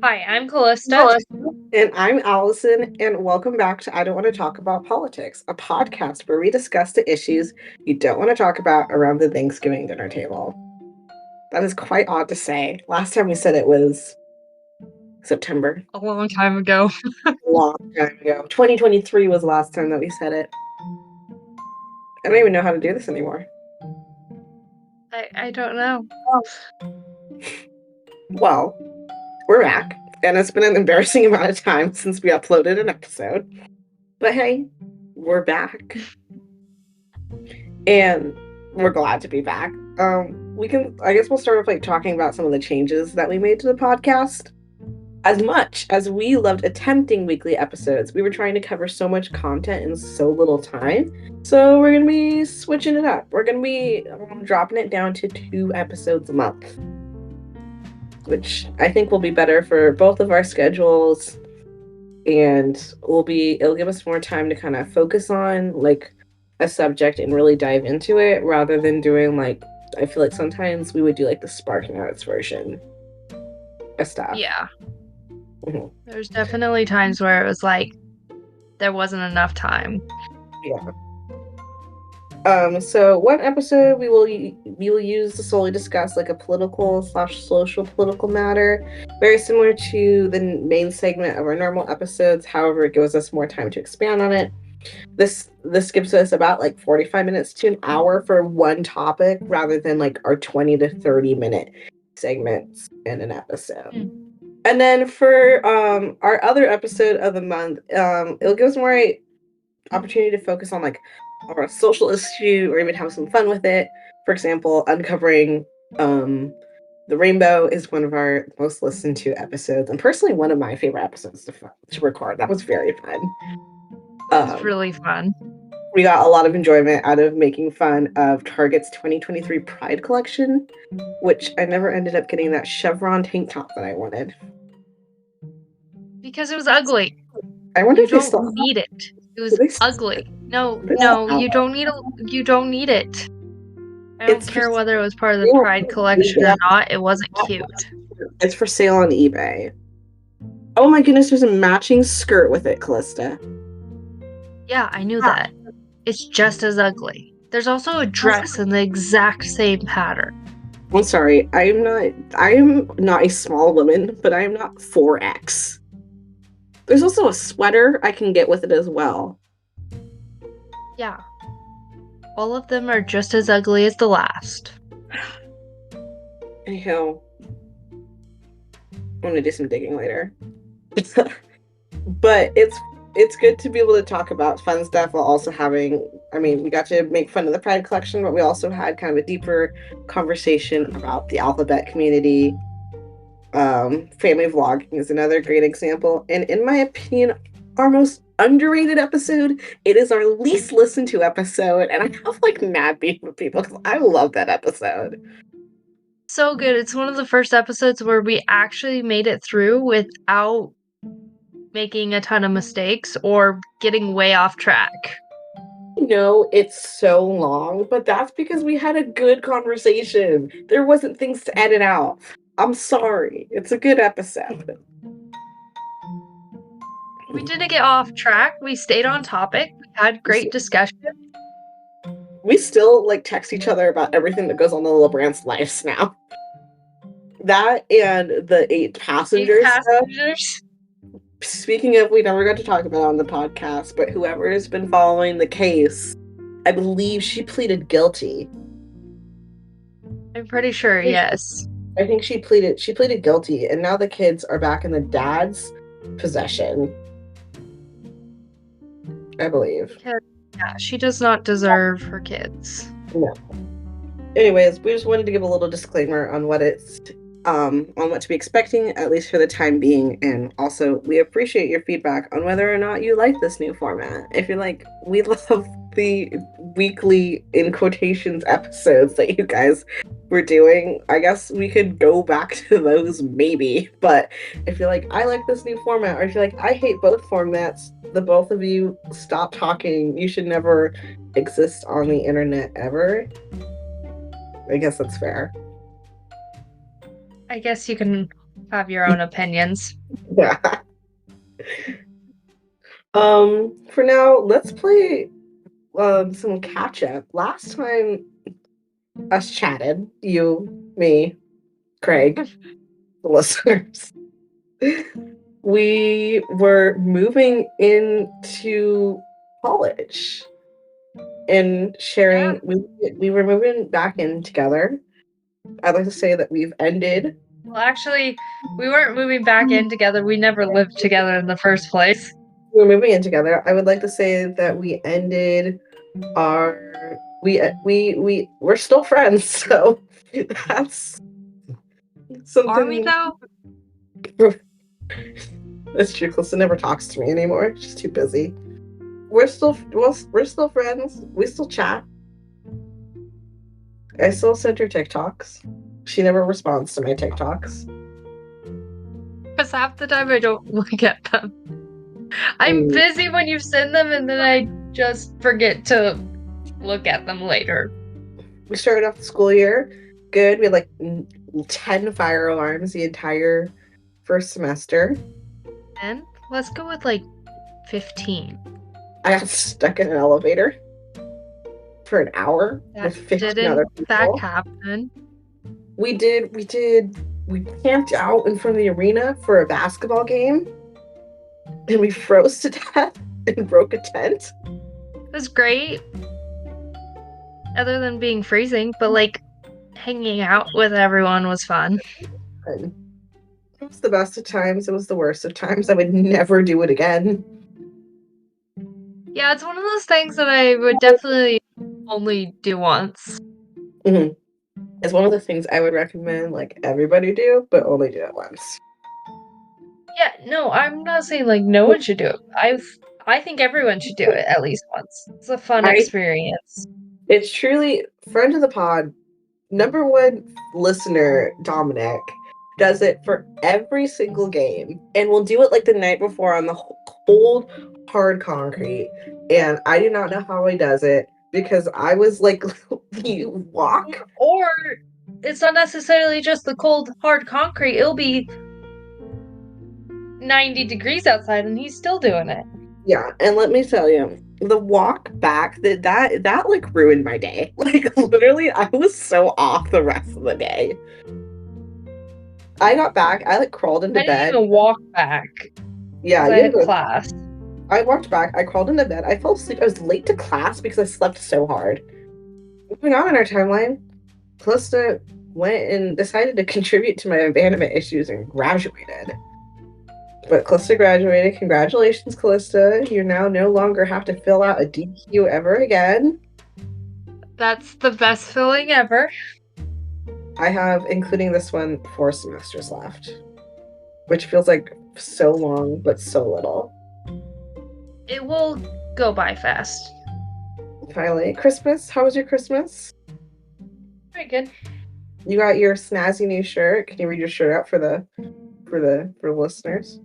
Hi, I'm Callista. Hello. And I'm Allison, and welcome back to I Don't Want to Talk About Politics, a podcast where we discuss the issues you don't want to talk about around the Thanksgiving dinner table. That is quite odd to say. Last time we said it was September. A long time ago. A long time ago. 2023 was the last time that we said it. I don't even know how to do this anymore. I don't know. Well, we're back, and it's been an embarrassing amount of time since we uploaded an episode. But hey, we're back. And we're glad to be back. I guess we'll start with talking about some of the changes that we made to the podcast. As much as we loved attempting weekly episodes, we were trying to cover so much content in so little time. So we're going to be switching it up. We're going to be dropping it down to 2 episodes a month, which I think will be better for both of our schedules, and it'll give us more time to kind of focus on a subject and really dive into it, rather than doing I feel like sometimes we would do the Spark Notes version of stuff. Yeah. Mm-hmm. There's definitely times where it was there wasn't enough time. Yeah. So one episode we will use to solely discuss a political/social political matter, very similar to the main segment of our normal episodes. However, it gives us more time to expand on it. This gives us about 45 minutes to an hour for one topic, rather than our 20 to 30 minute segments in an episode. And then for our other episode of the month, it'll give us more opportunity to focus on or a social issue, or even have some fun with it. For example, uncovering the rainbow is one of our most listened to episodes, and personally one of my favorite episodes to record. That was very fun. It was really fun. We got a lot of enjoyment out of making fun of Target's 2023 Pride collection, which I never ended up getting that chevron tank top that I wanted. Because it was ugly. I wonder you if they don't still need it. It was ugly. No, you don't need it. I don't care whether it was part of the Pride collection or not. It wasn't cute. It's for sale on eBay. Oh my goodness, there's a matching skirt with it, Callista. Yeah, I knew that. It's just as ugly. There's also a dress in the exact same pattern. I'm sorry, I am not a small woman, but I am not 4X. There's also a sweater I can get with it as well. Yeah. All of them are just as ugly as the last. Anyhow, I'm gonna do some digging later. But it's good to be able to talk about fun stuff while also having, we got to make fun of the Pride collection, but we also had kind of a deeper conversation about the alphabet community. Family vlogging is another great example, and in my opinion, our most underrated episode. It is our least listened to episode, and I have mad beef with people because I love that episode. So good. It's one of the first episodes where we actually made it through without making a ton of mistakes or getting way off track. No, it's so long, but that's because we had a good conversation. There wasn't things to edit out. I'm sorry. It's a good episode. We didn't get off track. We stayed on topic. We had great discussion. We still text each other about everything that goes on in LeBrand's lives now. That and the 8 passengers. Speaking of, we never got to talk about it on the podcast, but whoever has been following the case, I believe she pleaded guilty. I'm pretty sure, yes. I think she pleaded guilty, and now the kids are back in the dad's possession, I believe. Yeah, she does not deserve her kids. No. Anyways, we just wanted to give a little disclaimer on what to be expecting, at least for the time being, and also we appreciate your feedback on whether or not you like this new format. If you're we love the weekly, in quotations, episodes that you guys were doing, I guess we could go back to those maybe. But if you're I like this new format, or if you're I hate both formats, the both of you stop talking. You should never exist on the internet ever. I guess that's fair. I guess you can have your own opinions. Yeah. For now, let's play some catch up. Last time us chatted, you, me, Craig, the listeners, we were moving into college and Yeah. sharing. We were moving back in together. I'd like to say that we've ended. Well, actually, we weren't moving back in together. We never lived together in the first place. We're moving in together. I would like to say that we ended our we're still friends, so that's Are we something. though? That's true. Calista never talks to me anymore. She's too busy. We're still friends. We still chat. I still send her TikToks. She never responds to my TikToks. Because half the time I don't look at them. I'm And busy when you send them, and then I just forget to look at them later. we started off the school year good. We had like 10 fire alarms the entire first semester. And let's go with like 15. I got stuck in an elevator for an hour with 15 other Didn't that people. happen? We camped out in front of the arena for a basketball game and we froze to death and broke a tent. It was great. Other than being freezing, but like hanging out with everyone was fun. And it was the best of times. It was the worst of times. I would never do it again. Yeah, it's one of those things that I would definitely only do once. Mm-hmm. It's one of the things I would recommend like everybody do, but only do it once. Yeah, no, I'm not saying like no one should do it. I think everyone should do it at least once. It's a fun experience. It's truly friend of the pod, number one listener, Dominic, does it for every single game and we'll do it like the night before on the cold, hard concrete. And I do not know how he does it because I was like, you walk. Or it's not necessarily just the cold, hard concrete. It'll be 90 degrees outside and he's still doing it. Yeah, and let me tell you, the walk back that like ruined my day. Like literally, I was so off the rest of the day. I got back, I like crawled into I didn't bed. even walk back Yeah, because I you had had to go. class. I walked back, I crawled into bed, I fell asleep. I was late to class because I slept so hard. Moving on in our timeline, Calista went and decided to contribute to my abandonment issues and graduated. But Calista graduated. Congratulations, Calista. You now no longer have to fill out a DQ ever again. That's the best feeling ever. I have, including this one, 4 semesters left, which feels like so long, but so little. It will go by fast. Finally, Christmas. How was your Christmas? Very good. You got your snazzy new shirt. Can you read your shirt out for the listeners?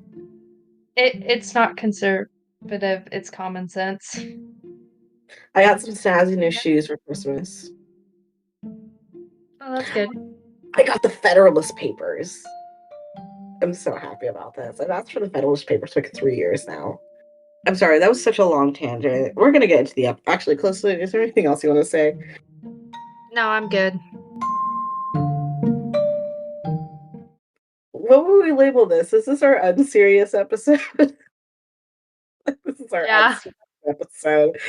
It's not conservative. It's common sense. I got some snazzy new shoes for Christmas. Oh, that's good. I got the Federalist Papers. I'm so happy about this. I've asked for the Federalist Papers for like 3 years now. I'm sorry, that was such a long tangent. We're gonna get into the actually closely. Is there anything else you want to say? No, I'm good. What would we label this? Is this our unserious episode? This is our Yeah. unserious episode.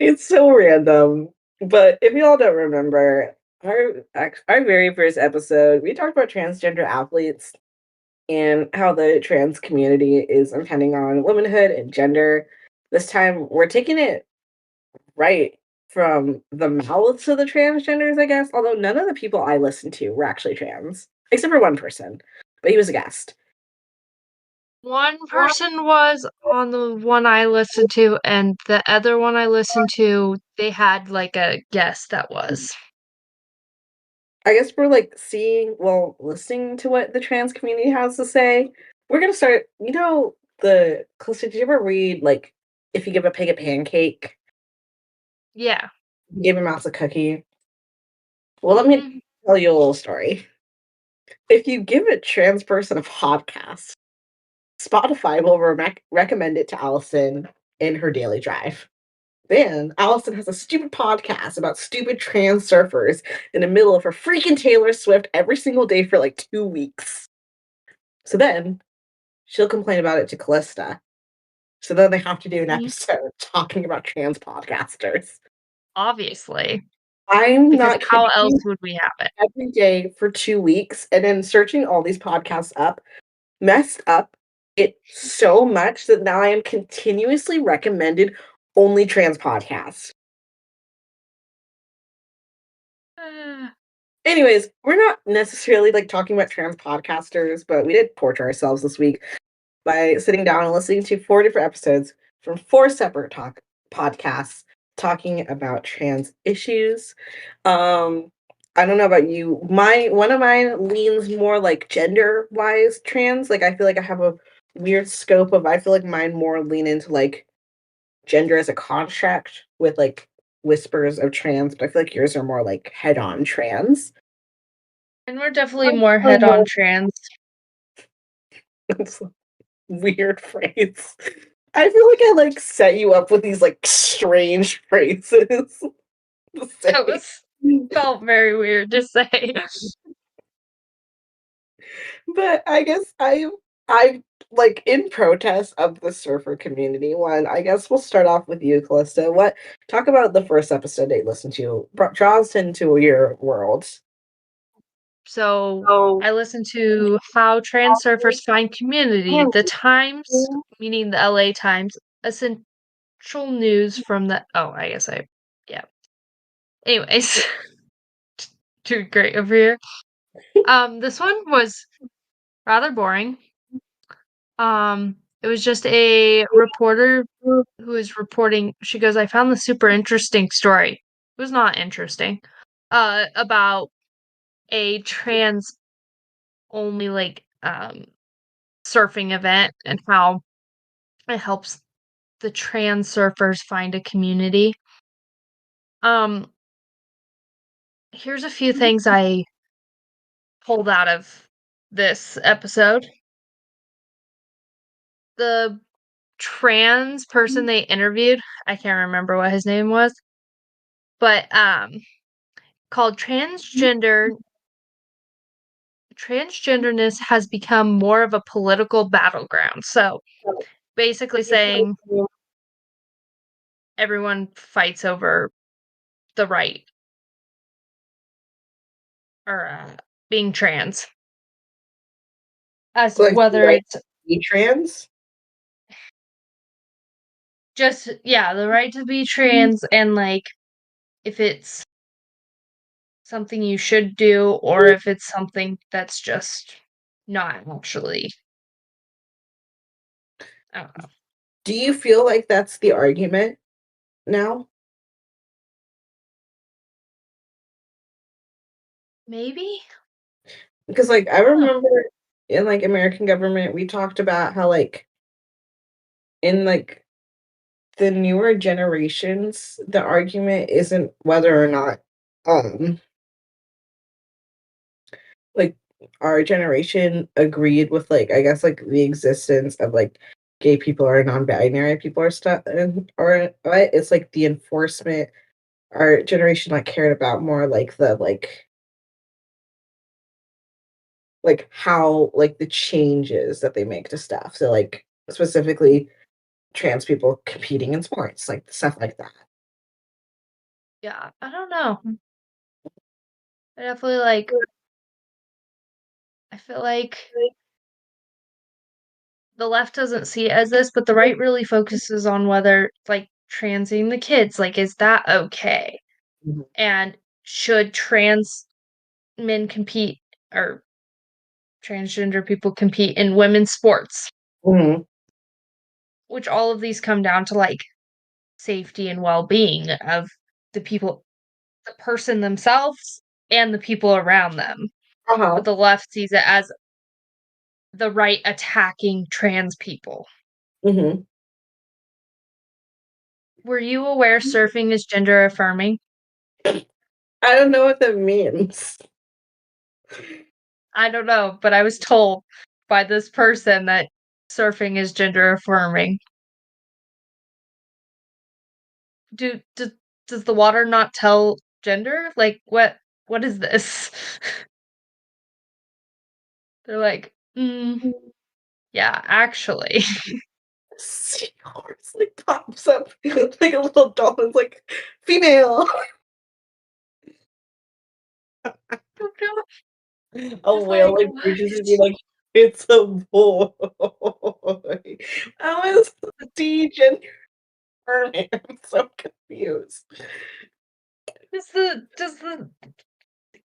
It's so random. But if you all don't remember, our very first episode, we talked about transgender athletes and how the trans community is impending on womanhood and gender. This time, we're taking it right from the mouths of the transgenders, I guess. Although none of the people I listened to were actually trans, except for one person, but he was a guest. One person was on the one I listened to, and the other one I listened to, they had like a guest that was. I guess we're like listening to what the trans community has to say. We're gonna start. Did you ever read like if you give a pig a pancake, Yeah. you give a mouse a cookie? Well, let me tell you a little story. If you give a trans person a podcast, Spotify will recommend it to Allison in her daily drive. Then Allison has a stupid podcast about stupid trans surfers in the middle of her freaking Taylor Swift every single day for like 2 weeks. So then she'll complain about it to Callista. So then they have to do an Mhm. episode talking about trans podcasters. Obviously, I'm because not how kidding else you. would we have it? Every day for 2 weeks, and then searching all these podcasts up, messed up it so much that now I am continuously recommended only trans podcasts. Anyways, we're not necessarily like talking about trans podcasters, but we did torture ourselves this week by sitting down and listening to 4 different episodes from 4 separate podcasts talking about trans issues. Um, I don't know about you. One of mine leans more like gender wise trans. Like I feel like I have a weird scope of I feel like mine more lean into like gender as a contract with like whispers of trans, but I feel like yours are more like head on trans. And we're definitely more head on trans. It's a weird phrase. I feel like I like set you up with these like strange phrases to That say. was felt very weird to say. But I guess I like in protest of the surfer community one, I guess we'll start off with you, Callista. What talk about the first episode that you listened to. Draw us into your world. So So I listened to How Trans Surfers Find Community, the Times, meaning the LA Times, essential news from the yeah. Anyways, too great over here. This one was rather boring. It was just a reporter who is reporting. She goes, I found this super interesting story. It was not interesting. About a trans only surfing event and how it helps the trans surfers find a community. Um, Here's a few things I pulled out of this episode. The trans person they interviewed, I can't remember what his name was, but called transgenderness has become more of a political battleground. So basically saying everyone fights over the right or being trans, as like whether right it's be trans? just the right to be trans and like if it's something you should do or if it's something that's just not actually. I don't know. Do you feel like that's the argument now? Maybe? Because like I I don't know. remember in like American government we talked about how like in like the newer generations the argument isn't whether or not um like our generation agreed with like I guess like the existence of like gay people or non-binary people or stuff and or what it's like the enforcement our generation like cared about more like the like how like the changes that they make to stuff. So like specifically trans people competing in sports, like stuff like that. Yeah, I don't know. I definitely I feel like the left doesn't see it as this, but the right really focuses on whether transing the kids, like is that okay? Mhm. And should trans men compete or transgender people compete in women's sports? Mhm. Which all of these come down to safety and well-being of the people, the person themselves and the people around them. But Uh-huh. the left sees it as the right attacking trans people. Mhm. Were you aware surfing is gender affirming? I don't know what that means. I don't know, but I was told by this person that surfing is gender affirming. Do does the water not tell gender? Like, what is this? They're like, "Mm, yeah, actually." Seahorse like pops up like a little doll. It's like female. Don't know. A It's whale like, like "What?" reaches and be like, it's a boy. How is the gender? I'm so confused. Does the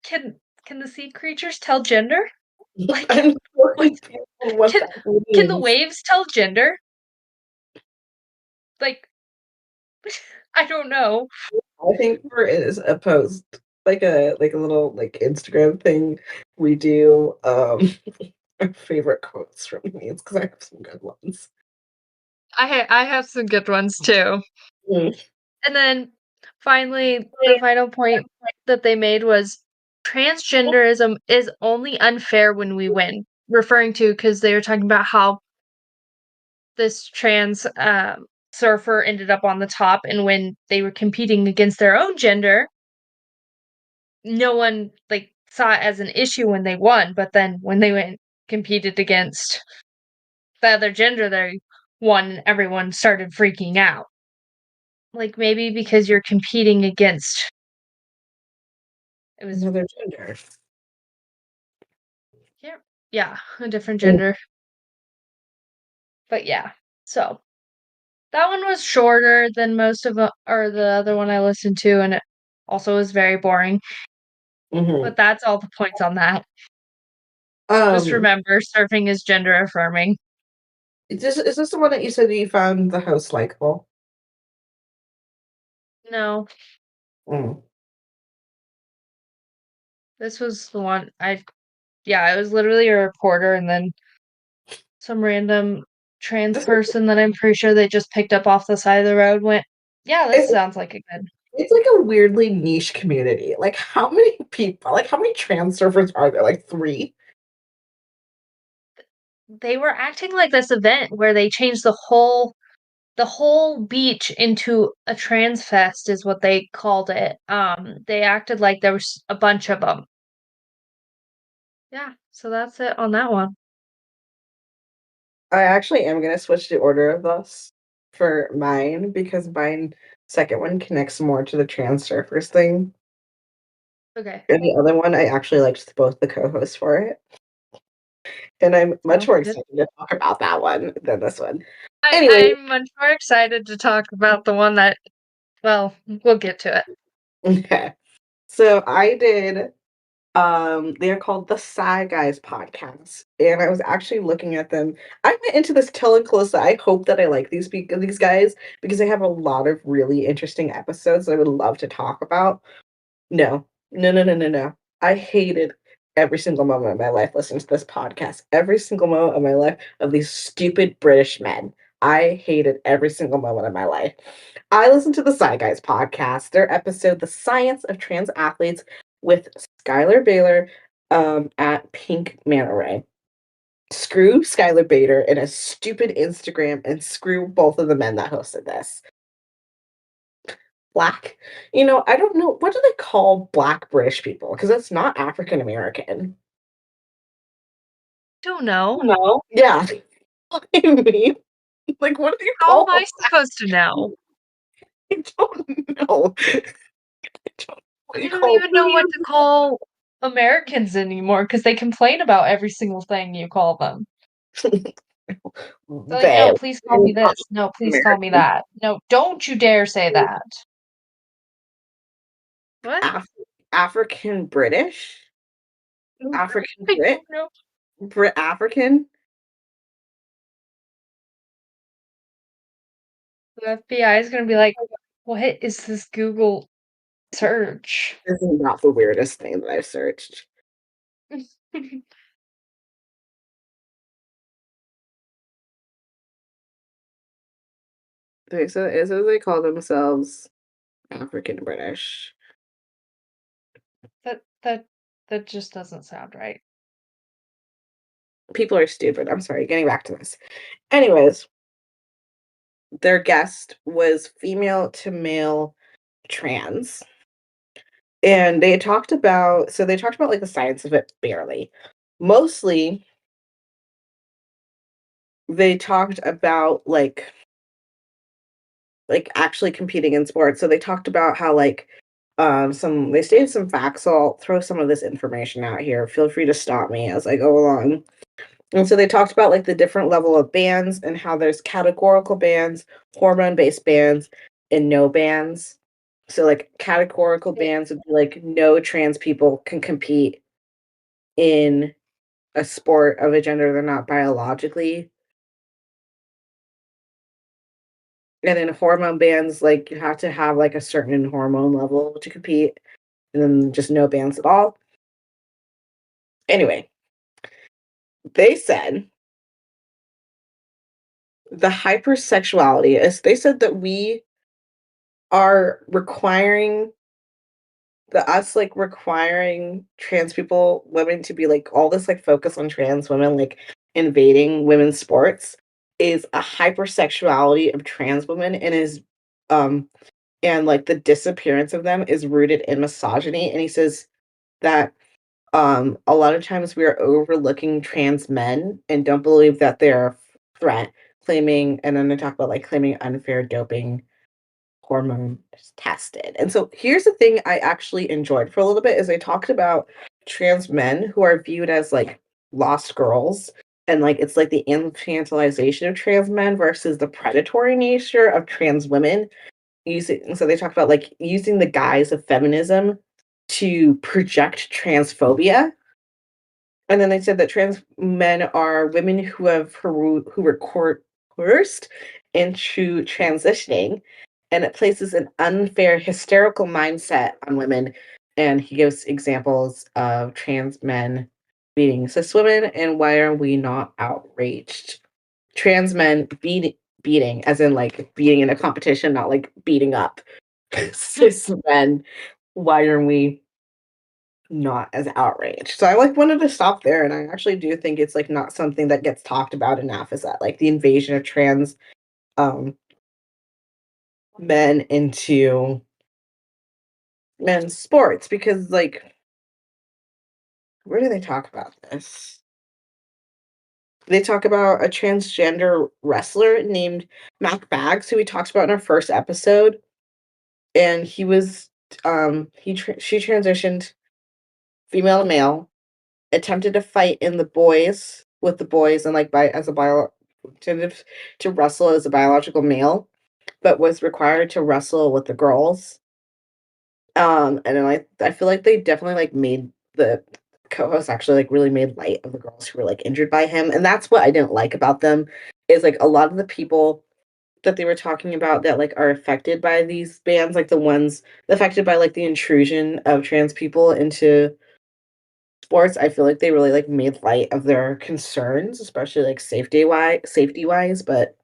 can can the sea creatures tell gender? Like, I'm so what confused on what can that can the means. waves tell gender? Like, I don't know. I think there is a post, like a little like Instagram thing we do our favorite quotes from memes because I have some good ones. I have some good ones too. Mm. And then finally, the final point that they made was transgenderism is only unfair when we win, referring to because they were talking about how this trans surfer ended up on the top, and when they were competing against their own gender, no one like saw it as an issue when they won, but then when they went competed against the other gender, they won, and everyone started freaking out. Like maybe because you're competing against it was Another gender. yeah, yeah, a different Mm. gender. But yeah. So, that one was shorter than most of or the other one I listened to, and it also was very boring. Mhm. But that's all the points on that. Just Um, remember, surfing is gender affirming. is this the one that you said that you found the host likable? No, Mm. this was the one yeah, it was literally a reporter and then some random trans This person that I'm pretty sure they just picked up off the side of the road went, "Yeah, this it's sounds like a good." it's like a weirdly niche community. Like how many people, like how many trans surfers are there? Like three? They were acting like this event where they changed the whole beach into a trans fest is what they called it. They acted like there was a bunch of them. Yeah, so that's it on that one. I actually am gonna switch the order of this for mine because mine second one connects more to the trans surfers thing. Okay, And the other one, I actually liked both the co-hosts for it. And I'm much sounds more good. excited to talk about that one than this one. Anyway, I'm much more excited to talk about the one that well, we'll get to it. okay. So I did they're called the Sci Guys podcast. And I was actually looking at them. I went into this telling Calista, I hope that I like these guys because they have a lot of really interesting episodes that I would love to talk about. No. No, no, no, no, no. I hated every single moment of my life listening to this podcast. Every single moment of my life of these stupid British men. I hated every single moment of my life. I listened to the Sci Guys podcast, their episode, The Science of Trans Athletes with Skylar Baylor at Pink Manta Ray. Screw Skylar Bader and a stupid Instagram, and screw both of the men that hosted this. Black. I don't know. What do they call Black British people? Because it's not African American. Don't know. No. Yeah. I mean, like, what do you How am call I them? supposed to know? I don't know. I don't know what do I you don't call even know what to call Americans anymore because they complain about every single thing you call them. They're like, they? "No, please call me this. No, please call me American. that. No, don't you dare say that." What? Af- African British? African I Brit? don't know. Brit African? The FBI is gonna be like, "What is this Google search?" This is not the weirdest thing that I've searched. Okay, so it says they call themselves African British. That that that just doesn't sound right. People are stupid. I'm sorry, getting back to this. Anyways, their guest was female to male trans. And they talked about like the science of it barely. Mostly they talked about like actually competing in sports. So they talked about how like some they stated some facts. So I'll throw some of this information out here. Feel free to stop me as I go along. And so they talked about like the different level of bans and how there's categorical bans, hormone-based bans, and no bans. So like categorical bans would be like no trans people can compete in a sport of a gender they're not biologically. And then hormone bans, like you have to have like a certain hormone level to compete, and then just no bans at all. Anyway, they said the hypersexuality is they said that we are requiring us like requiring trans people women to be like all this like focus on trans women like invading women's sports is a hypersexuality of trans women um and like the disappearance of them is rooted in misogyny. And he says that a lot of times we are overlooking trans men and don't believe that they're a threat, claiming, and then they talk about like claiming unfair doping hormone tested. And so here's the thing I actually enjoyed for a little bit is they talked about trans men who are viewed as like lost girls, and like it's like the infantilization of trans men versus the predatory nature of trans women. Using so they talked about like using the guise of feminism to project transphobia. And then they said that trans men are women who were coerced into transitioning, and it places an unfair hysterical mindset on women. And he gives examples of trans men beating cis women, and why are we not outraged? Trans men beating, as in like beating in a competition, not like beating up cis men. Why are we not as outraged? So I like wanted to stop there, and I actually do think it's like not something that gets talked about enough, is that like the invasion of trans um men into men's sports. Because like where do they talk about this? They talk about a transgender wrestler named Mac Bags, who we talked about in our first episode, and he was she transitioned female to male, attempted to fight in the boys with the boys, and like by as a bio attempted to wrestle as a biological male, but was required to wrestle with the girls. And then I feel like they definitely like made the co-host actually like really made light of the girls who were like injured by him. And that's what I didn't like about them, is like a lot of the people that they were talking about that like are affected by these bans, like the ones affected by like the intrusion of trans people into sports. I feel like they really like made light of their concerns, especially like safety wise. But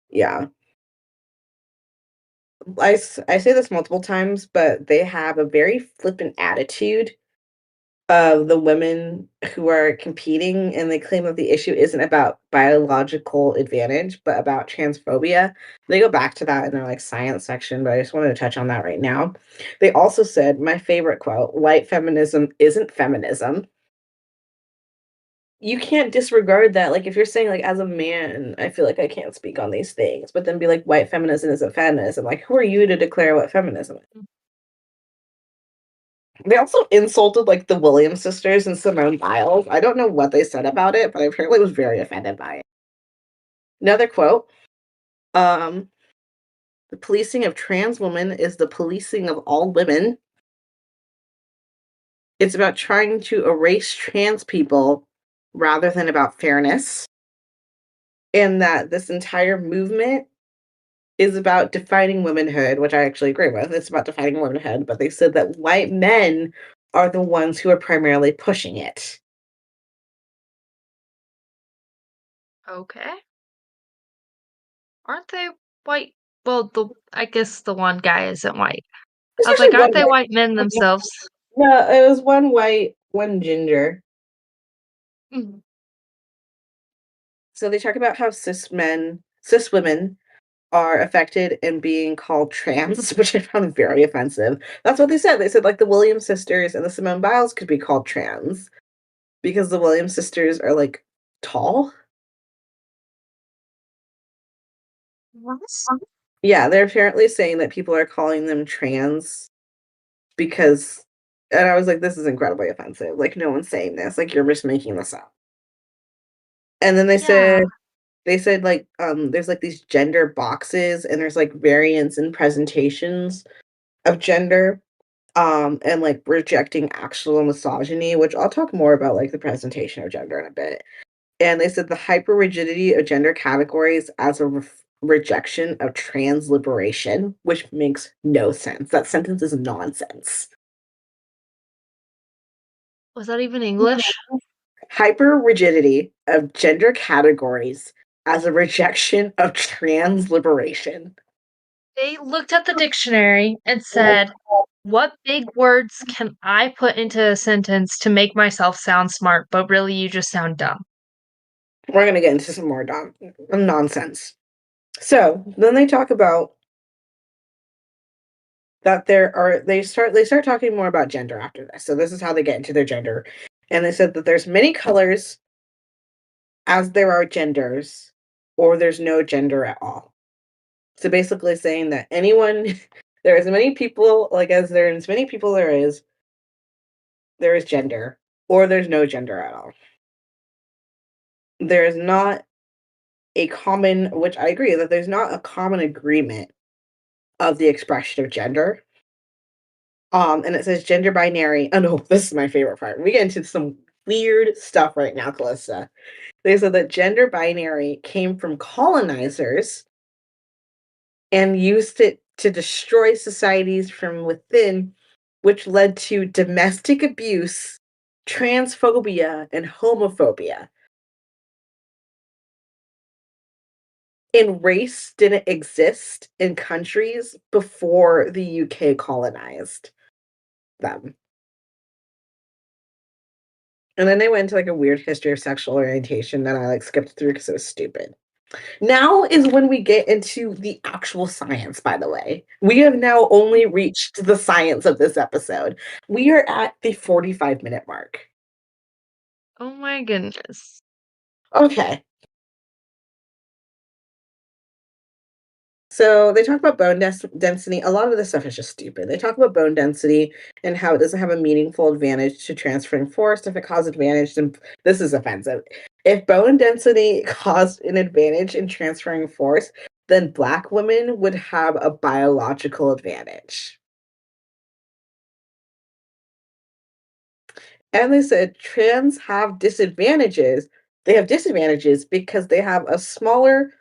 yeah, I say this multiple times, but they have a very flippant attitude of the women who are competing, and they claim that the issue isn't about biological advantage, but about transphobia. They go back to that in their like science section, but I just wanted to touch on that right now. They also said my favorite quote: "White feminism isn't feminism." You can't disregard that. Like if you're saying like as a man, I feel like I can't speak on these things, but then be like white feminism isn't feminism. Like who are you to declare what feminism is? They also insulted like the Williams sisters and Simone Biles. I don't know what they said about it, but I apparently was very offended by it. Another quote: um, "The policing of trans women is the policing of all women. It's about trying to erase trans people rather than about fairness." And that this entire movement is about defining womanhood, which I actually agree with. It's about defining womanhood, but they said that white men are the ones who are primarily pushing it. Okay. Aren't they white? Well, I guess the one guy isn't white. There's I was like, actually one aren't they white men themselves? no, it was one white, one ginger. Mhm. So they talk about how cis women are affected in being called trans, which I found very offensive. That's what they said. They said like the Williams sisters and the Simone Biles could be called trans because the Williams sisters are like tall. What? Yeah, they're apparently saying that people are calling them trans because, and I was like, this is incredibly offensive. Like, no one's saying this. Like, you're just making this up. And then Yeah. they said like there's like these gender boxes and there's like variants and presentations of gender and like rejecting actual misogyny, which I'll talk more about like the presentation of gender in a bit. And they said the hyper rigidity of gender categories as a rejection of trans liberation, which makes no sense. That sentence is nonsense. Was that even English? Hyper rigidity of gender categories as a rejection of trans liberation. They looked at the dictionary and said, "What big words can I put into a sentence to make myself sound smart, but really you just sound dumb?" We're gonna get into some more nonsense. So then they talk about that they start talking more about gender after this. So this is how they get into their gender. And they said that there's many colors as there are genders, or there's no gender at all. So basically saying that anyone there are as many people like as there are as many people there is gender, or there's no gender at all. There is not a common, which I agree that there's not a common agreement of the expression of gender. And it says gender binary. Oh no, this is my favorite part. We get into some weird stuff right now, Calista. They said that gender binary came from colonizers and used it to destroy societies from within, which led to domestic abuse, transphobia, and homophobia. And race didn't exist in countries before the UK colonized them. And then they went into like a weird history of sexual orientation that I like skipped through because it was stupid. Now is when we get into the actual science, by the way. We have now only reached the science of this episode. We are at the 45-minute mark. Oh my goodness. Okay. So they talk about bone density. A lot of this stuff is just stupid. They talk about bone density and how it doesn't have a meaningful advantage to transferring force. If it caused advantage, then this is offensive. If bone density caused an advantage in transferring force, then Black women would have a biological advantage. And they said trans have disadvantages. They have disadvantages because they have a smaller,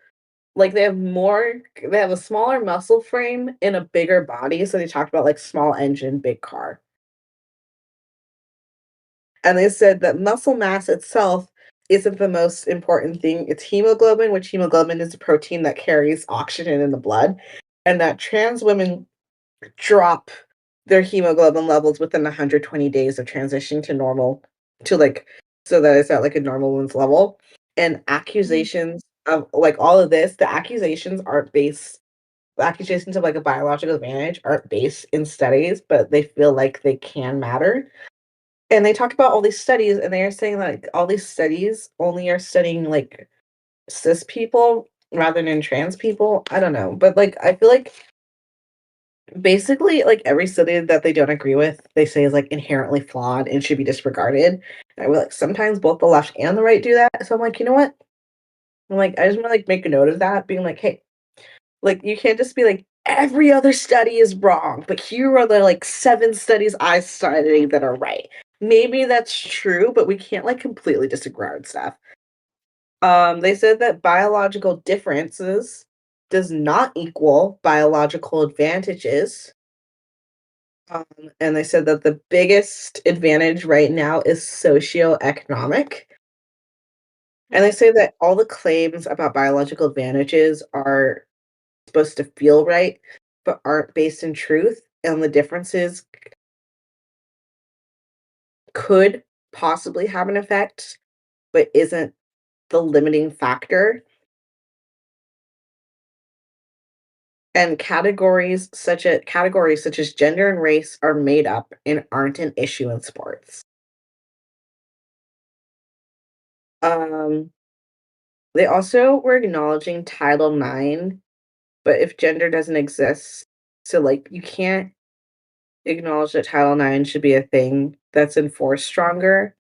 like they have a smaller muscle frame and a bigger body. So they talked about like small engine, big car. And they said that muscle mass itself isn't the most important thing. It's hemoglobin, which hemoglobin is a protein that carries oxygen in the blood. And that trans women drop their hemoglobin levels within 120 days of transitioning to normal to like so that it's at like a normal woman's level. And Mhm. accusations of like all of this, the accusations of like a biological advantage aren't based in studies, but they feel like they can matter. And they talk about all these studies and they are saying like all these studies only are studying like cis people rather than trans people. I don't know. But like I feel like basically, like, every study that they don't agree with, they say is, like, inherently flawed and should be disregarded. And I feel like sometimes both the left and the right do that, so I'm like, "You know what?" I'm like, I just wanna, like, make a note of that, being like, "Hey," like, you can't just be like, "Every other study is wrong, but here are the, like, 7 studies I studied that are right." Maybe that's true, but we can't, like, completely disregard stuff. They said that biological differences does not equal biological advantages. Um, and they said that the biggest advantage right now is socioeconomic. And they say that all the claims about biological advantages are supposed to feel right, but aren't based in truth. And the differences could possibly have an effect, but isn't the limiting factor, and categories such as gender and race are made up and aren't an issue in sports. Um, they also were acknowledging Title IX, but if gender doesn't exist, so like you can't acknowledge that Title IX should be a thing that's enforced stronger,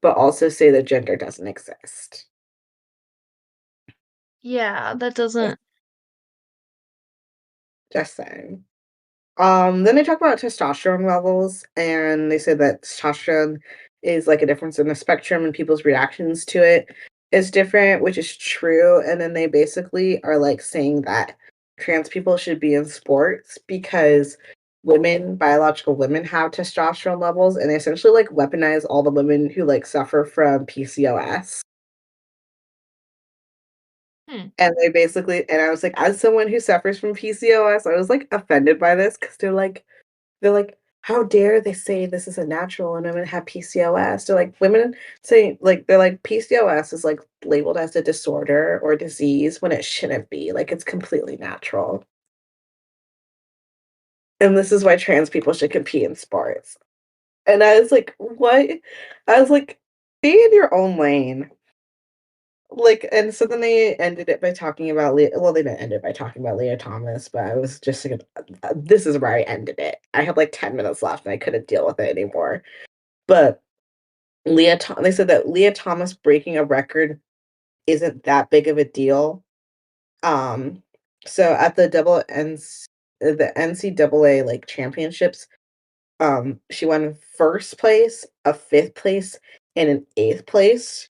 but also say that gender doesn't exist. Yeah, that doesn't. Just saying. Then they talk about testosterone levels, and they say that testosterone is like a difference in the spectrum, and people's reactions to it is different, which is true. And then they basically are like saying that trans people should be in sports because biological women, have testosterone levels, and they essentially like weaponize all the women who like suffer from PCOS. Hmm. And I was like, as someone who suffers from PCOS, I was like offended by this because they're like, how dare they say this is a natural and women have PCOS? They're like, women say, like, they're like, PCOS is like labeled as a disorder or disease when it shouldn't be. Like, it's completely natural. And this is why trans people should compete in sports. And I was like, what? I was like, be in your own lane. Like, and so then they ended it by talking about well, they didn't end it by talking about Leah Thomas, but I was just like, this is where I ended it. I had like 10 minutes left and I couldn't deal with it anymore. But they said that Leah Thomas breaking a record isn't that big of a deal. Um, so at the NCAA like championships, she won first place, a fifth place, and an eighth place.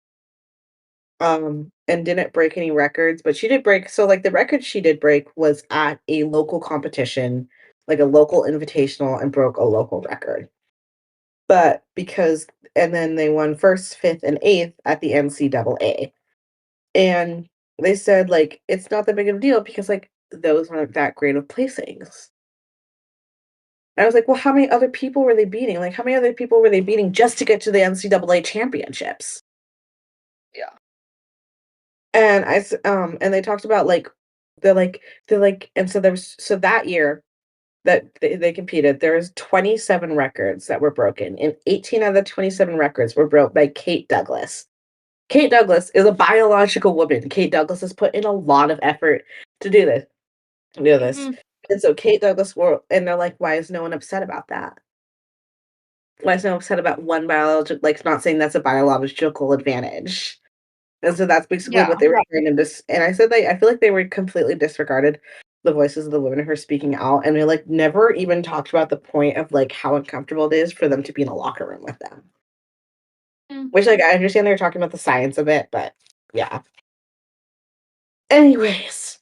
And didn't break any records, but she did break, so like the record she did break was at a local competition, like a local invitational, and broke a local record. But because and then they won first, fifth, and eighth at the NCAA. And they said like it's not that big of a deal because like those aren't that great of placings. And I was like, well, how many other people were they beating? Like, how many other people were they beating just to get to the NCAA championships? Yeah. And they talked about like they're like and so there was so that year that they competed, there was 27 records that were broken, and 18 of the 27 records were broke by Kate Douglas. Kate Douglas is a biological woman. Kate Douglas has put in a lot of effort to do this. Mhm. And so Kate Douglas and they're like, why is no one upset about that? Why is no one upset about one biological, like not saying that's a biological advantage? And so that's basically Yeah. what they were trying to and I said I feel like they were completely disregarded the voices of the women who are speaking out, and they like never even talked about the point of like how uncomfortable it is for them to be in a locker room with them. Mm. Which like I understand they're talking about the science of it, but yeah. Anyways,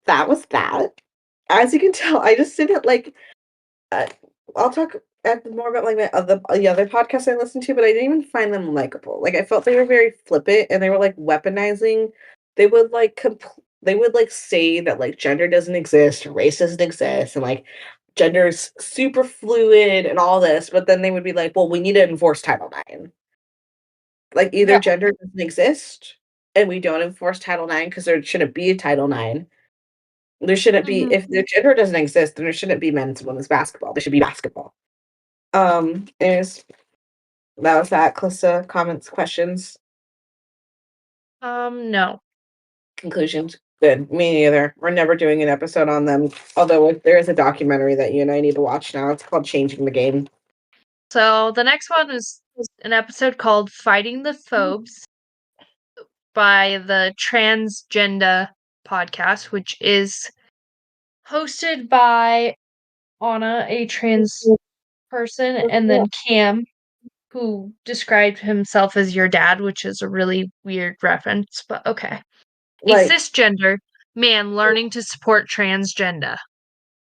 that was that. As you can tell, I just didn't like Uh, I'll talk more about like the other podcasts I listened to, but I didn't even find them likable. Like I felt they were very flippant and they were like weaponizing. They would like they would like say that like gender doesn't exist, race doesn't exist, and like gender's super fluid and all this. But then they would be like, "Well, we need to enforce Title IX. Like either Yeah. gender doesn't exist, and we don't enforce Title IX because there shouldn't be a Title IX. There shouldn't be Mhm. if the gender doesn't exist, then there shouldn't be men's and women's basketball. There should be basketball." Is that was that. Calista, comments, questions, No. conclusions? Good. Me neither. We're never doing an episode on them. Although there is a documentary that you and I need to watch now. It's called Changing the Game. So the next one is an episode called Fighting the Phobes by the Transgender podcast, which is hosted by Anna, a trans person, and then Cam, who described himself as your dad, which is a really weird reference, but okay. A Like cisgender man learning to support transgender.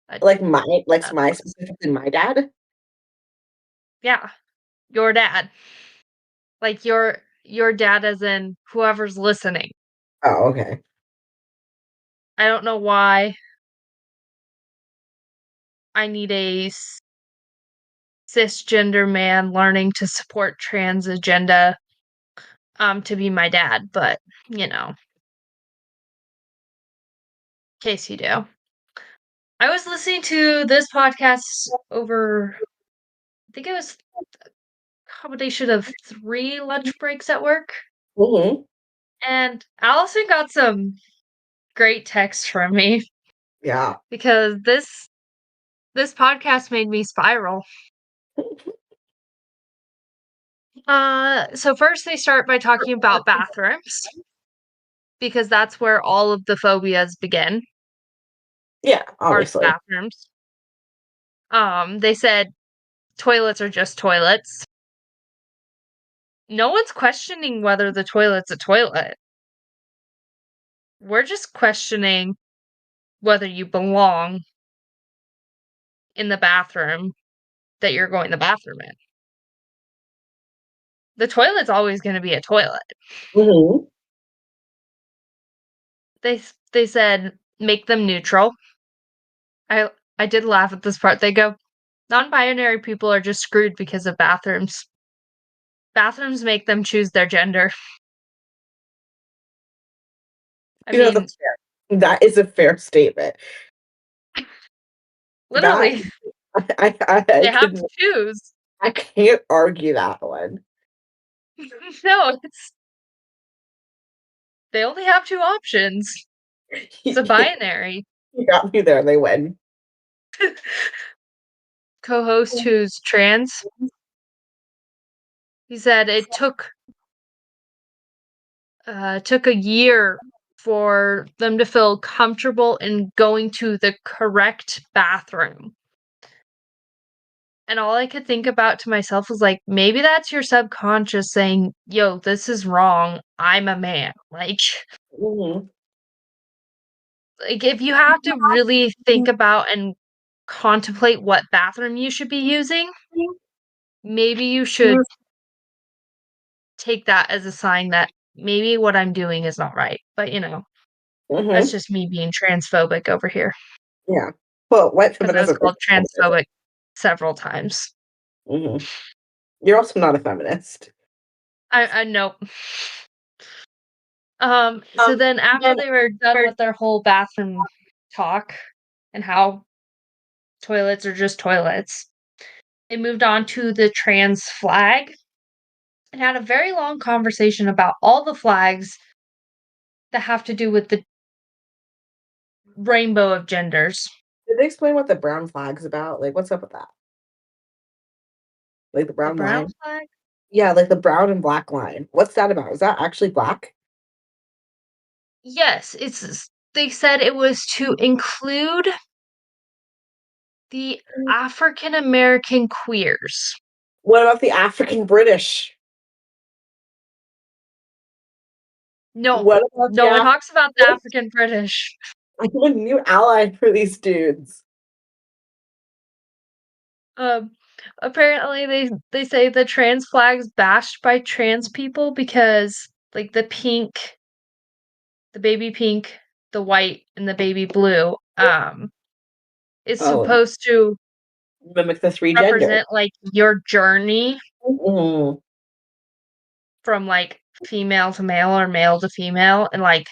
Uh, my specifically my dad. yeah, your dad. Like your dad as in whoever's listening. Oh, okay. I don't know why I need a cisgender man learning to support trans agenda. to be my dad, but, in case you do. I was listening to this podcast over I think it was combination of 3 lunch breaks at work, Hmm. and Allison got some great texts from me Yeah. because this podcast made me spiral. So first they start by talking about bathrooms because that's where all of the phobias begin, Yeah, are the obviously. bathrooms. They said toilets are just toilets. No one's questioning whether the toilet's a toilet. We're just questioning whether you belong in the bathroom that you're going to the bathroom in. The toilet's always gonna be a toilet. Hmm. They said, "Make them neutral." I did laugh at this part. They go, "Non-binary people are just screwed because of bathrooms. Bathrooms make them choose their gender." I You know, mean, that's fair. That is a fair statement. That literally, I they have could to choose. I can't argue that one. No, they only have 2 options. It's a You binary. got me there. They win. Co-host who's trans, he said it took a year for them to feel comfortable in going to the correct bathroom. And all I could think about to myself was like, maybe that's your subconscious saying, "Yo, this is wrong. I'm a man." Hmm. Like if you have to really think about and contemplate what bathroom you should be using, maybe you should take that as a sign that maybe what I'm doing is not right. But, that's Hmm. just me being transphobic over here Yeah. Well, white because I was feminism is called transphobic several times. feminism. You're also not a feminist. I nope. So then after they were done with their whole bathroom talk and how toilets are just toilets, they moved on to the trans flag and had a very long conversation about all the flags that have to do with the rainbow of genders. Did they explain what the brown flag's about? Like, what's up with that? Like the The brown brown line? flag? Yeah, like the brown and black line. What's that about? Is that actually black? Yes, they said it was to include the African American queers. What about the African British? No, What about the no one African? talks about the African British. I'm a new ally for these dudes. Um, Apparently they say the trans flag's bashed by trans people because like the baby pink, the white, and the baby blue, is Oh, supposed to mimic the three genders. represent like your journey Mhm. from like female to male or male to female, and like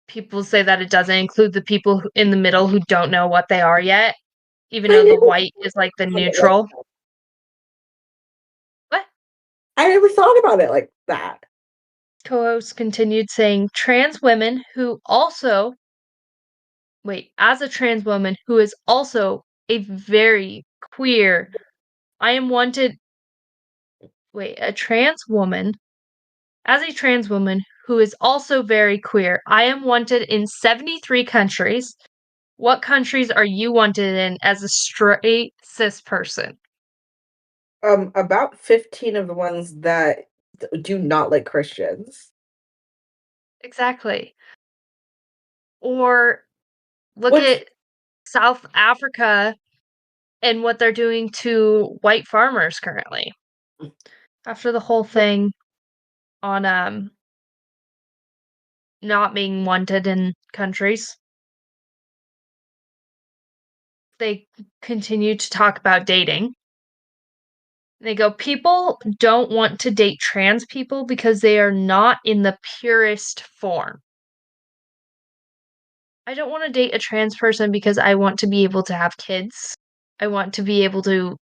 people say that it doesn't include the people in the middle who don't know what they are yet, even I though the never white is like the thought of it like neutral. that. What? I never thought about it like that. Co-host continued saying, trans women who also as a trans woman who is also a very queer, I am wanted a trans woman as a trans woman who is also very queer, I am wanted in 73 countries. What countries are you wanted in as a straight cis person? About 15 of the ones that do not like Christians. Exactly. Or look Which at South Africa and what they're doing to white farmers currently. After the whole thing on not being wanted in countries, they continue to talk about dating. They go, people don't want to date trans people because they are not in the purest form. I don't want to date a trans person because I want to be able to have kids. I want to be able to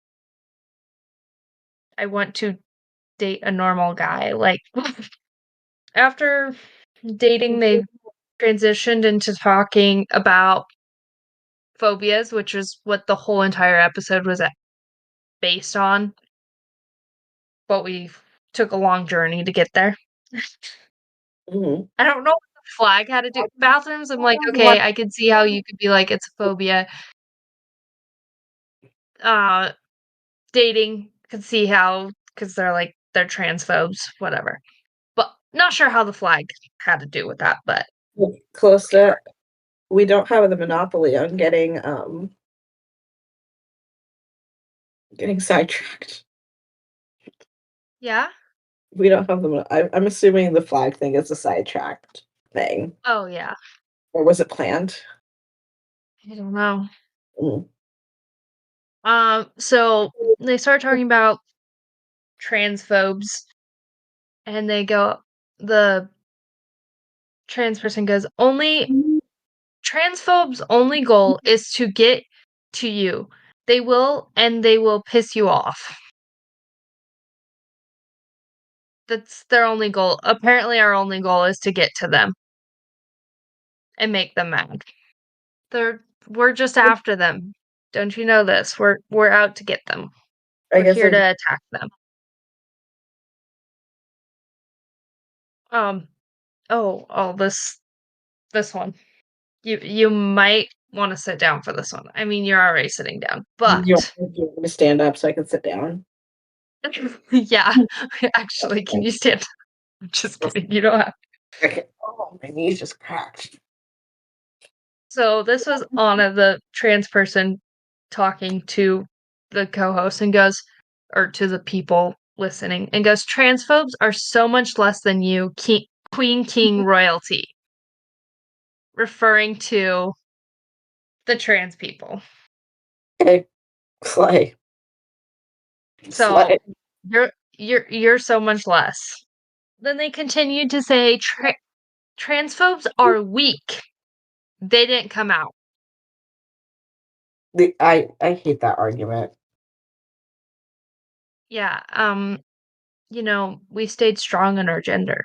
I want to date a normal guy. Like after dating, they transitioned into talking about phobias, which is what the whole entire episode was based on. But we took a long journey to get there. Mhm. I don't know what the flag had to do bathrooms, I'm like, "Okay, I can see how you could be like, it's a phobia." Uh, dating, could see how, because 'cause they're like they're transphobes, whatever. But not sure how the flag had to do with that, but Close whatever. to we don't have the monopoly on getting sidetracked. Yeah? We don't have I'm assuming the flag thing is a sidetracked thing, Oh, yeah. or was it planned? I don't know. Mm. So they start talking about transphobes, and they go the trans person goes, "Only transphobes' only goal is to get to you. They will piss you off. That's their only goal. Apparently, our only goal is to get to them and make them mad. We're just after them. Don't you know this? We're out to get them. I We're guess here I to attack them." Um, this one. You might wanna sit down for this one. I mean, you're already sitting down, but do you want me to stand up so I can sit down? yeah, actually, can you stand? I'm just kidding, you don't have. Okay. Oh, my knees just cracked. So this was Anna, the trans person, talking to the co-host and goes, or to the people listening, and goes, "Transphobes are so much less than you, Queen King royalty," referring to the trans people. Okay. Slay. Slay. So you're so much less. Then they continued to say, transphobes are weak. They didn't come out. I hate that argument. Yeah, we stayed strong in our gender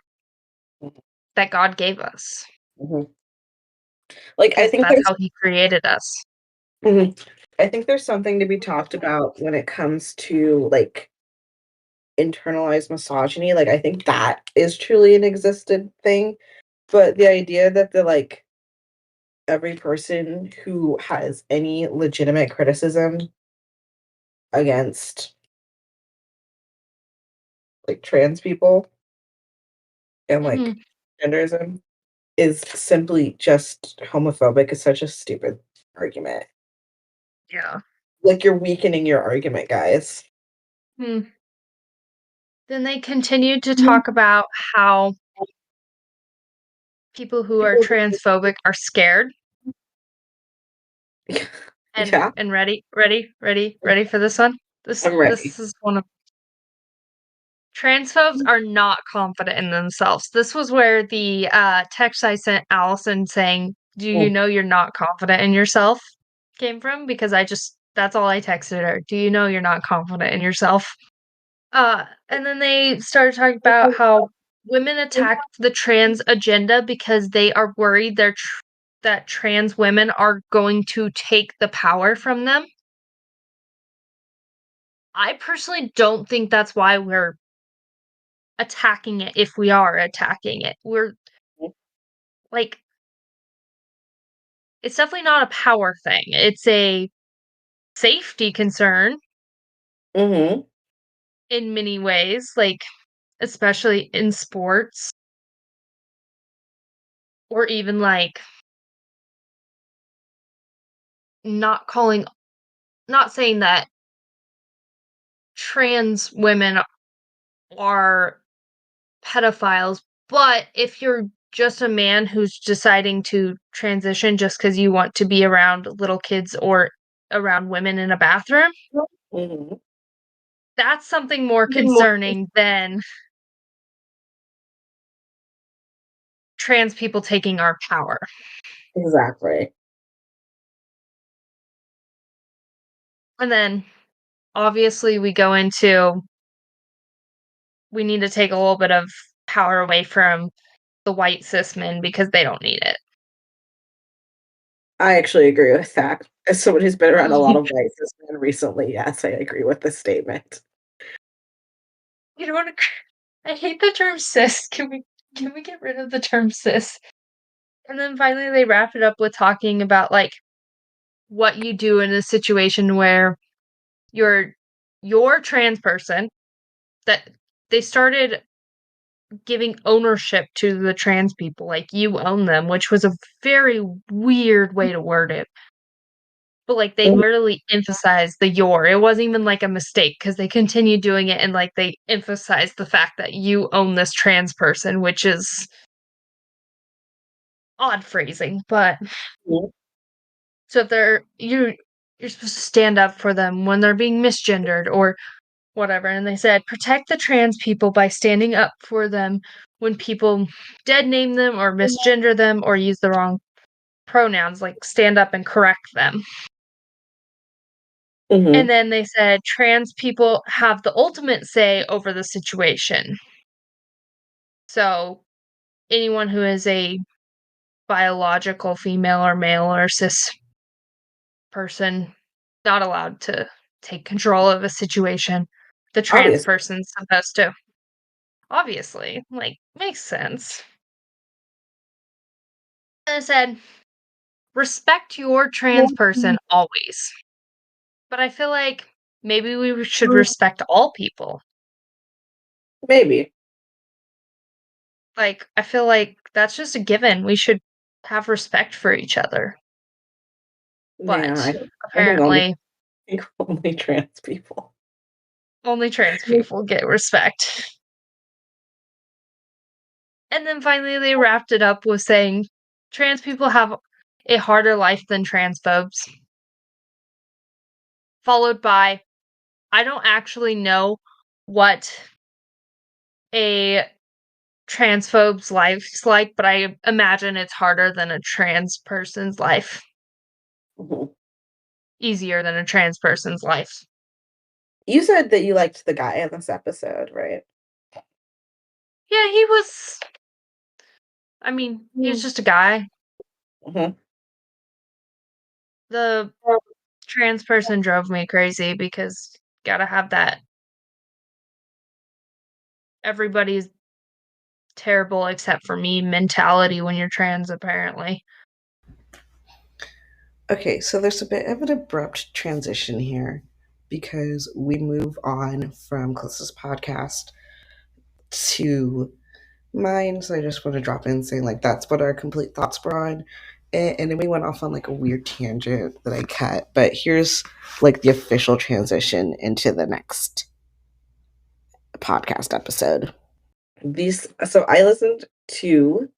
that God gave us Mhm. Like, I because think that's there's how He created us. mhm. I think there's something to be talked about when it comes to, like, internalized misogyny. Like, I think that is truly an existent thing, but the idea that every person who has any legitimate criticism against, like, trans people and, like, Mhm. genderism is simply just homophobic is such a stupid argument. Yeah. Like, you're weakening your argument, guys. Hmm. Then they continued to talk about how people who are transphobic are scared. Yeah, And ready for this one? I'm This ready. is one of transphobes are not confident in themselves. This was where the text I sent Allison saying, "Do you Mm, know you're not confident in yourself?" came from, because that's all I texted her. "Do you know you're not confident in yourself?" And then they started talking about how women attacked the trans agenda because they are worried that trans women are going to take the power from them. I personally don't think that's why we're attacking it, if we are attacking it. We're like, it's definitely not a power thing. It's a safety concern mhm, in many ways, like, especially in sports, or even like not calling, not saying that trans women are pedophiles, but if you're just a man who's deciding to transition just because you want to be around little kids or around women in a bathroom, mhm. That's something more concerning than trans people taking our power. Exactly. And then, obviously, we go into we need to take a little bit of power away from the white cis men because they don't need it. I actually agree with that. As someone who's been around a lot of white cis men recently, yes, I agree with this statement. You know what? I hate the term cis. Can we get rid of the term cis? And then finally they wrap it up with talking about like what you do in a situation where you're you're trans person that they started giving ownership to the trans people, like you own them, which was a very weird way to word it. But like they Mhm. literally emphasized the your. It wasn't even like a mistake because they continued doing it and like they emphasized the fact that you own this trans person, which is odd phrasing, but so if you're supposed to stand up for them when they're being misgendered or whatever, and they said, "Protect the trans people by standing up for them when people dead name them or misgender them or use the wrong pronouns, like, stand up and correct them." And Mhm. then they said, "Trans people have the ultimate say over the situation." So, anyone who is a biological female or male or cis person not allowed to take control of a situation. The trans Obviously. person's supposed to. Obviously, like, makes sense. And I said, respect your trans person always. But I feel like maybe we should respect all people. Maybe. Like, I feel like that's just a given. We should have respect for each other. Yeah, But I think only apparently, only trans people. only trans people get respect. And then finally, they wrapped it up with saying, trans people have a harder life than transphobes. Followed by, I don't actually know what a transphobe's life's like, but I imagine it's harder than a trans person's life. Mhm. Easier than a trans person's life. You said that you liked the guy in this episode, right? Yeah, I mean, he was just a guy. Mhm. The trans person drove me crazy because gotta have that everybody's terrible except for me mentality when you're trans, apparently. Okay, so there's a bit of an abrupt transition here because we move on from Clissa's podcast to mine. So I just want to drop in saying, like, that's what our complete thoughts were on. And then we went off on like a weird tangent that I cut. But here's like the official transition into the next podcast episode. So I listened to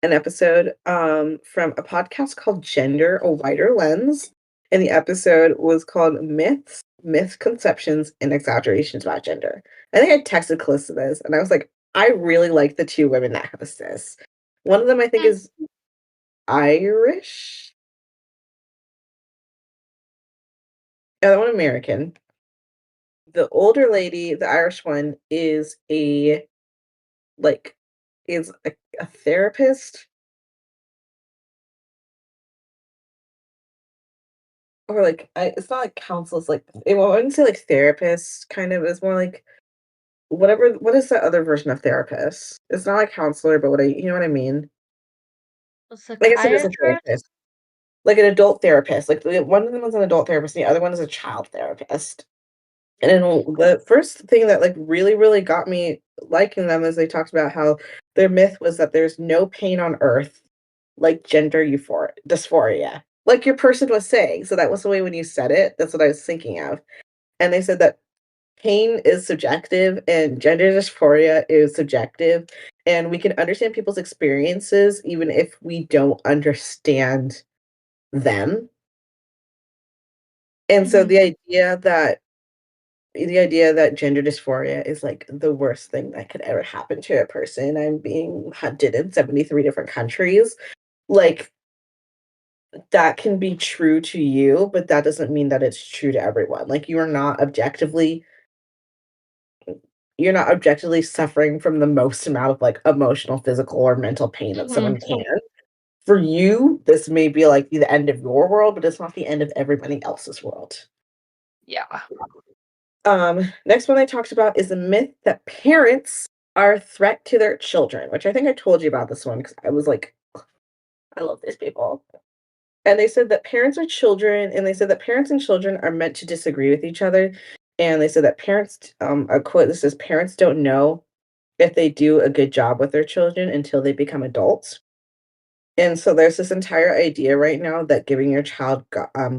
an episode from a podcast called Gender, a Wider Lens. And the episode was called Myths, Misconceptions, and Exaggerations about Gender. I think I texted Calista this, and I was like, I really like the two women that host this. One of them I think Mm, is Irish, the other one American. The older lady, the Irish one, is like a therapist. Or like it's not like counsel, it's like well, I wouldn't say like therapist kind of, it's more like what is the other version of therapist? It's not like counselor, but you know what I mean? a I guess it is a psychiatrist? therapist. Like an adult therapist. Like one of them is an adult therapist and the other one is a child therapist. And then the first thing that like really, really got me liking them is they talked about how their myth was that there's no pain on earth like gender dysphoria. Like your person was saying. So that was the way when you said it, that's what I was thinking of. And they said that pain is subjective and gender dysphoria is subjective. And we can understand people's experiences even if we don't understand them. And so Mhm. the idea that the idea that gender dysphoria is like the worst thing that could ever happen to a person. I'm being hunted in 73 different countries. Like, that can be true to you, but that doesn't mean that it's true to everyone. Like, you're not objectively suffering from the most amount of like emotional, physical, or mental pain that Mhm. someone can. For you, this may be like the end of your world, but it's not the end of everybody else's world. Yeah. Next one I talked about is the myth that parents are a threat to their children, which I think I told you about this one because I was like, I love these people. And they said that parents are children, and they said that parents and children are meant to disagree with each other. And they said that a quote that says, parents don't know if they do a good job with their children until they become adults. And so there's this entire idea right now that giving your child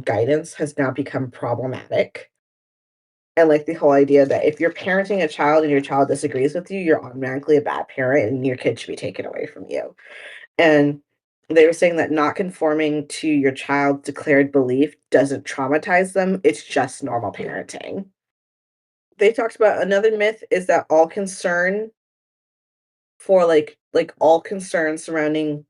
guidance has now become problematic. And like the whole idea that if you're parenting a child and your child disagrees with you, you're automatically a bad parent and your kid should be taken away from you. And they were saying that not conforming to your child's declared belief doesn't traumatize them, it's just normal parenting. They talked about another myth is that all concern for all concern surrounding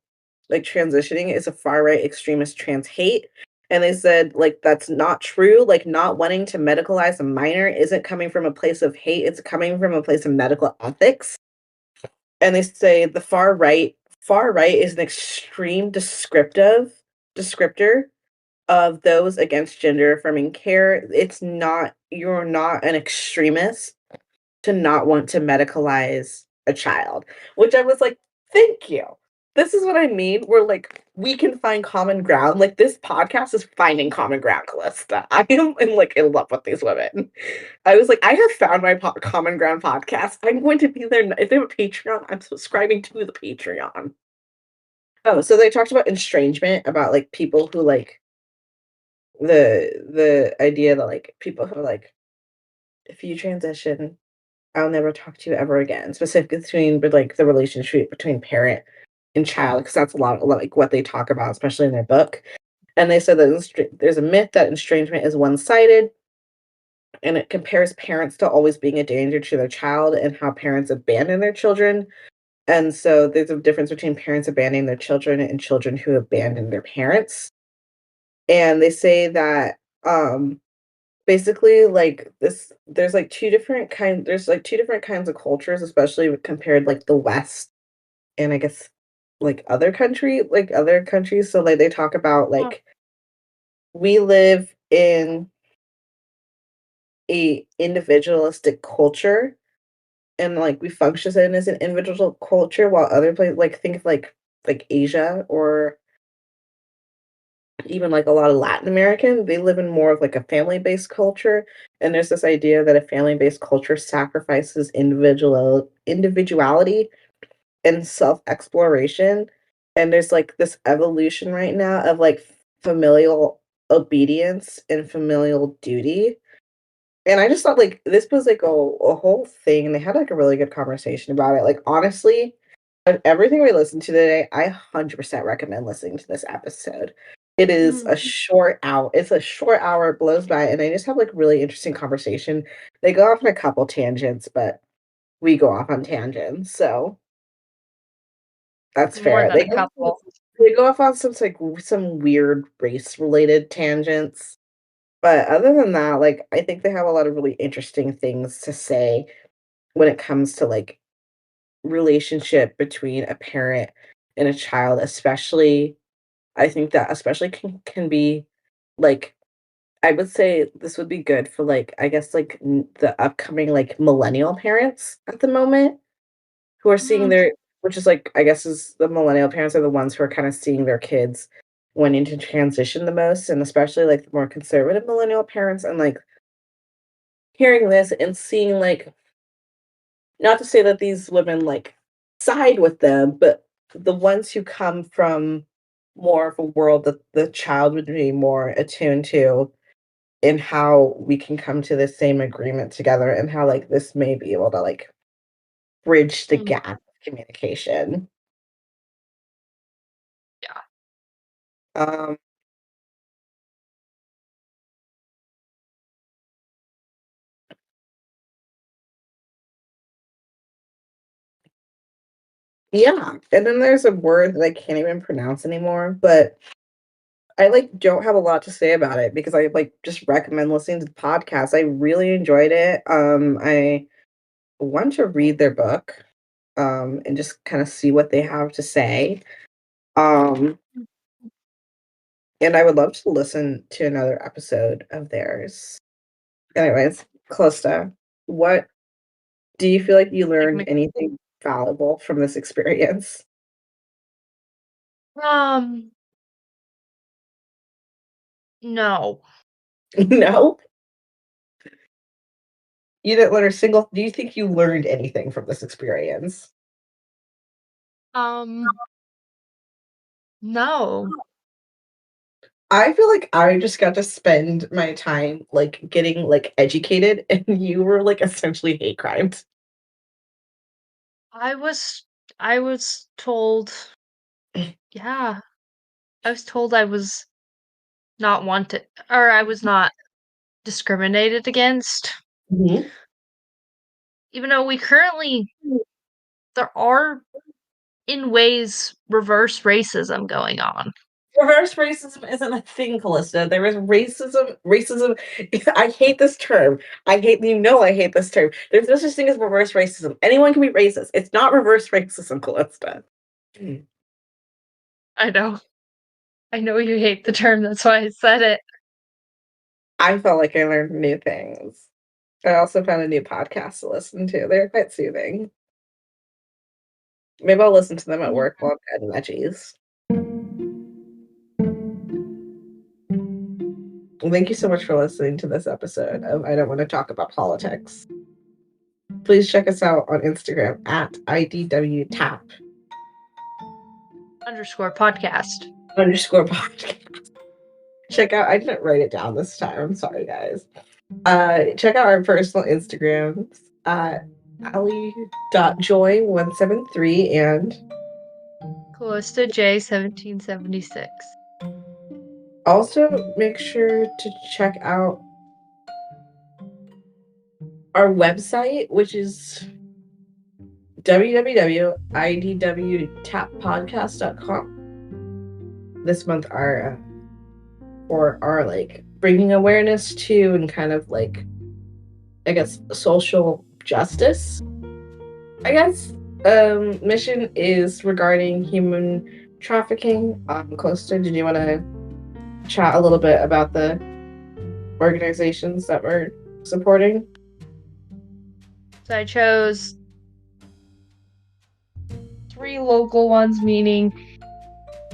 like transitioning is a far right extremist trans hate. And they said like that's not true. Like not wanting to medicalize a minor isn't coming from a place of hate, it's coming from a place of medical ethics. And they say the far right is an extreme descriptor of those against gender affirming care. It's not, you're not an extremist to not want to medicalize a child, which I was like, thank you. This is what I mean. We're like, we can find common ground. Like this podcast is finding common ground, Callista. I am in love with these women. I was like, I have found my common ground podcast. I'm going to be there. If they have a Patreon, I'm subscribing to the Patreon. Oh, so they talked about estrangement, about like people who like the idea that like people who are like, if you transition, I'll never talk to you ever again. Specifically between but like the relationship between parent and child, because that's a lot like what they talk about, especially in their book. And they said that there's a myth that estrangement is one-sided, and it compares parents to always being a danger to their child and how parents abandon their children. And so there's a difference between parents abandoning their children and children who abandon their parents. And they say that basically like this there's like two different kinds of cultures, especially compared like the West and I guess like other countries. So like they talk about Huh. like we live in a individualistic culture and like we function as an individual culture while other places like think of like Asia or even like a lot of Latin American, they live in more of like a family-based culture. And there's this idea that a family-based culture sacrifices individuality and self-exploration. And there's like this evolution right now of like familial obedience and familial duty. And I just thought like this was like a whole thing, and they had like a really good conversation about it. Like honestly, of everything we listened to today, I 100% recommend listening to this episode. It is Mm. a short hour. It's a short hour, it blows by, and they just have like really interesting conversation. They go off on a couple tangents, but we go off on tangents, so that's More fair. than a couple. They go off on some weird race related tangents. But other than that, like I think they have a lot of really interesting things to say when it comes to like relationship between a parent and a child, especially I think that especially can be like I would say this would be good for like I guess like the upcoming like millennial parents at the moment who are seeing Mm. their which is like I guess is the millennial parents are the ones who are kind of seeing their kids wanting to transition the most, and especially like the more conservative millennial parents, and like hearing this and seeing like not to say that these women like side with them, but the ones who come from more of a world that the child would be more attuned to, and how we can come to the same agreement together, and how like this may be able to like bridge the Mm. gap of communication. Yeah. Um, Yeah. And then there's a word that I can't even pronounce anymore, but I don't have a lot to say about it because I just recommend listening to the podcast. I really enjoyed it. I want to read their book, and just kind of see what they have to say. Um, and I would love to listen to another episode of theirs. Anyways, Calista, what do you feel like you learned anything valuable from this experience? No. No? You didn't learn a single. Do you think you learned anything from this experience? No. I feel like I just got to spend my time getting educated, and you were essentially hate crimes. I was told, yeah, I was told I was not wanted, or I was not discriminated against. Mhm. Even though there are, in ways, reverse racism going on. Reverse racism isn't a thing, Callista. There is racism. Racism. I hate this term. I hate. I hate this term. There's no such thing as reverse racism. Anyone can be racist. It's not reverse racism, Callista. I know. I know you hate the term, that's why I said it. I felt like I learned new things. I also found a new podcast to listen to. They're quite soothing. Maybe I'll listen to them at work while I'm cutting veggies. Well, thank you so much for listening to this episode of I Don't Want to Talk About Politics. Please check us out on Instagram at IDWTAP _podcast. _podcast. Check out, I didn't write it down this time. I'm sorry, guys. Check out our personal Instagrams at Ali.joy173 and Calista J1776. also make sure to check out our website, which is www.idwtappodcast.com. This month, our bringing awareness to and kind of I guess social justice, I guess, mission is regarding human trafficking. Costa, did you want to chat a little bit about the organizations that we're supporting? So I chose 3 local ones, meaning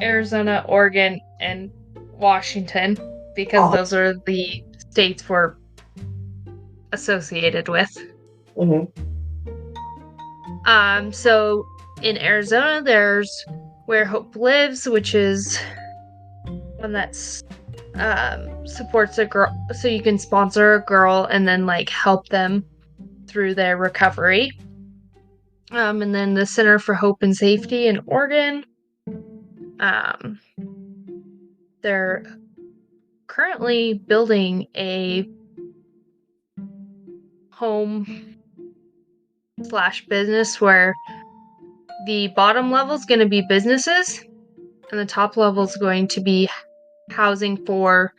Arizona, Oregon, and Washington, because those are the states we're associated with. Mm-hmm. So in Arizona, there's Where Hope Lives, which is one that's supports a girl, so you can sponsor a girl and then help them through their recovery. And then the Center for Hope and Safety in Oregon. They're currently building a home/business where the bottom level is going to be businesses and the top level is going to be housing for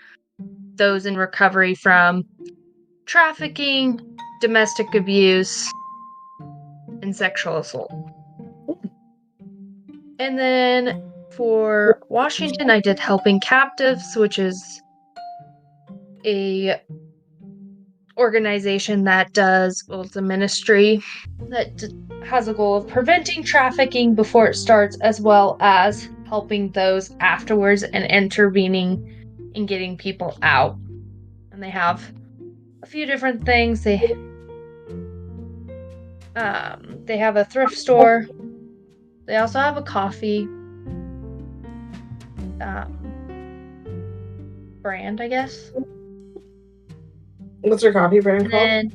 those in recovery from trafficking, domestic abuse, and sexual assault. And then for Washington, I did Helping Captives, which is a organization that it's a ministry that has a goal of preventing trafficking before it starts, as well as helping those afterwards and intervening in getting people out. And they have a few different things. They have a thrift store. They also have a coffee brand, I guess. What's your coffee brand called? And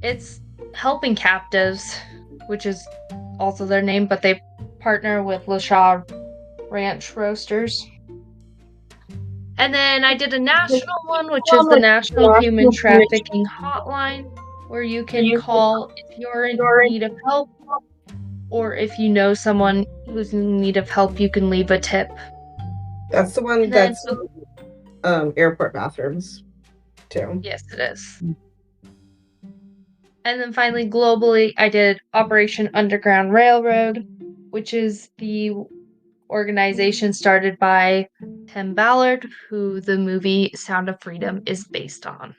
it's Helping Captives, which is also their name, but they partner with LaShaw Ranch Roasters. And then I did a national one, which is the National Human Trafficking Hotline, where you can call if you're in need of help. or if you know someone who's in need of help, you can leave a tip. That's the one And then- that's airport bathrooms, too. Yes, it is. And then finally, globally, I did Operation Underground Railroad, which is the organization started by Tim Ballard, who the movie Sound of Freedom is based on.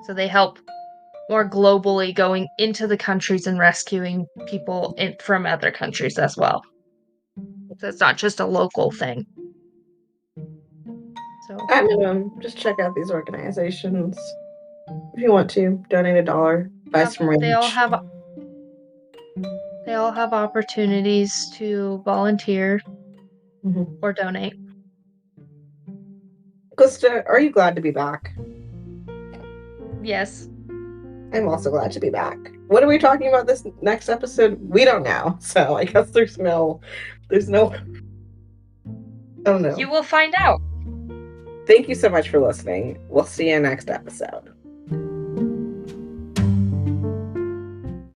So they help more globally, going into the countries and rescuing people from other countries as well. So it's not just a local thing. So At minimum, just check out these organizations. If you want to, donate $1, buy some ranch. they all have opportunities to volunteer or donate. Krista, are you glad to be back? Yes. I'm also glad to be back. What are we talking about this next episode? We don't know. So I guess there's no I don't know. You will find out. Thank you so much for listening. We'll see you next episode.